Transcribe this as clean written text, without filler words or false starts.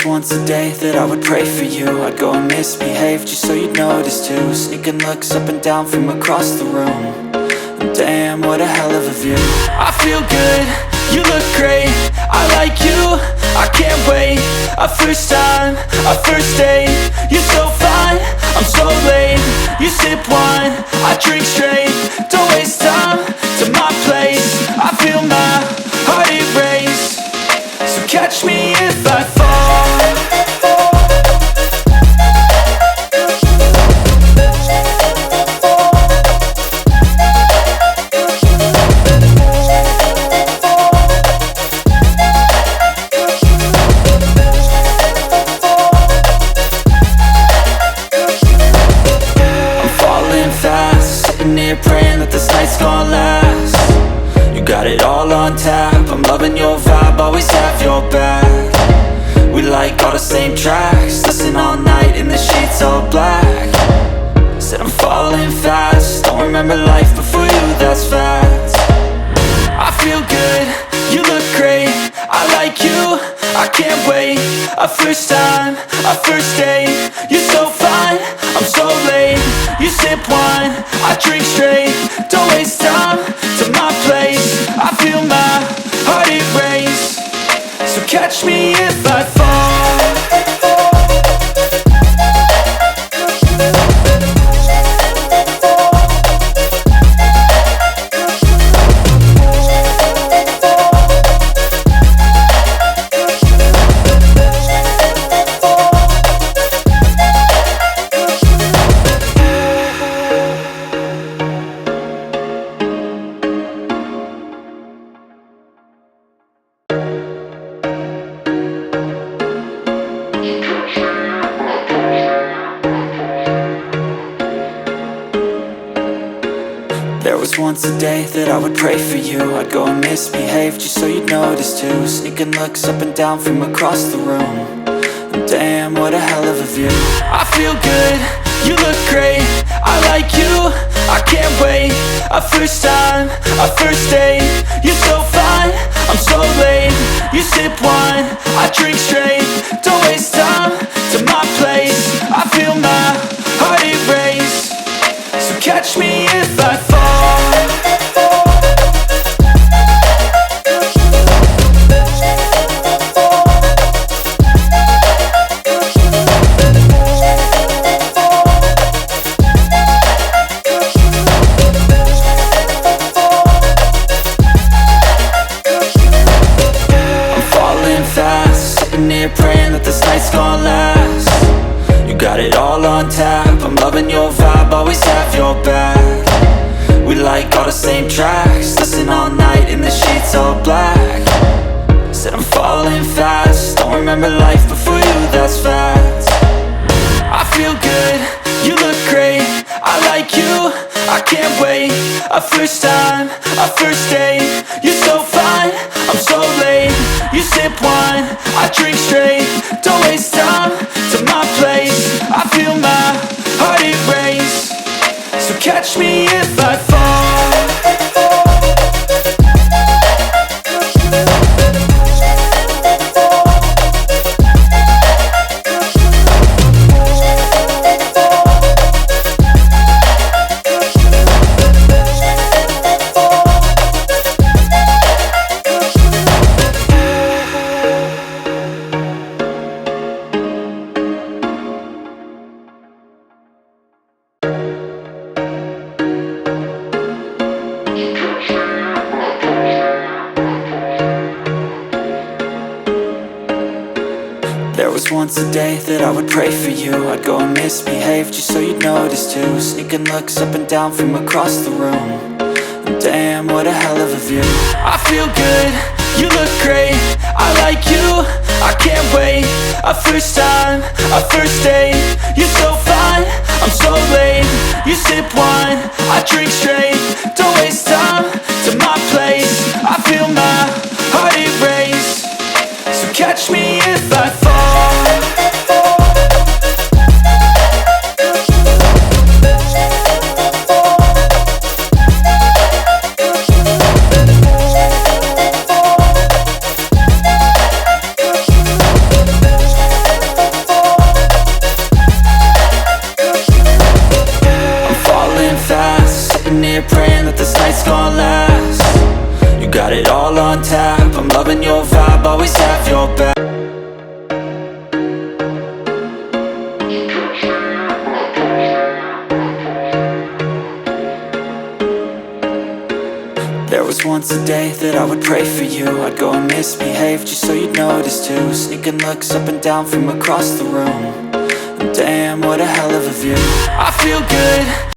once a day that I would pray for you. I'd go and misbehave just so you'd notice too. Sneaking looks up and down from across the room. And damn, what a hell of a view. I feel good, you look great, I like you, I can't wait. A first time, a first date, you're so fine, I'm so late. You sip wine, I drink straight, don't waste time to my place. I feel my heart erase, so catch me if I fall. Praying that this night's gonna last. You got it all on tap, I'm loving your vibe, always have your back. We like all the same tracks, listen all night in the sheets all black. Said I'm falling fast, don't remember life before you, that's fact. I feel good, you look great, I like you, I can't wait. A first time, a first date, you're so fine, I'm so late. You sip wine, I drink straight, don't waste time to my place. I feel my heart erase, so catch me if I fall. Once a day that I would pray for you. I'd go and misbehave just so you'd notice too. Sneaking looks up and down from across the room. And damn, what a hell of a view. I feel good, you look great, I like you, I can't wait. A first time, a first date, you're so fine, I'm so late. You sip wine, I drink straight, don't waste time to my place. I feel my heart erase, so catch me if I fall. Praying that this night's gonna last. You got it all on tap, I'm loving your vibe, always have your back. We like all the same tracks, listen all night in the sheets all black. Said I'm falling fast, don't remember life before you, that's fact. I feel good, you look great, I like you, I can't wait. A first time, a first date, you're so fine, I'm so late. You sip wine, I drink straight, don't waste time to my place. I feel my heart erase, so catch me if I fall. Once a day that I would pray for you. I'd go and misbehave just so you'd notice too. Sneaking looks up and down from across the room. And damn, what a hell of a view. I feel good, you look great, I like you, I can't wait. A first time, a first date, you're so fine, I'm so late. You sip wine, I drink straight, don't waste time to my place. I feel my heart erase, so catch me if I fall. your vibe, always have your back. There was once a day that I would pray for you. I'd go and misbehave just so you'd notice too. Sneaking looks up and down from across the room. And damn, what a hell of a view. I feel good.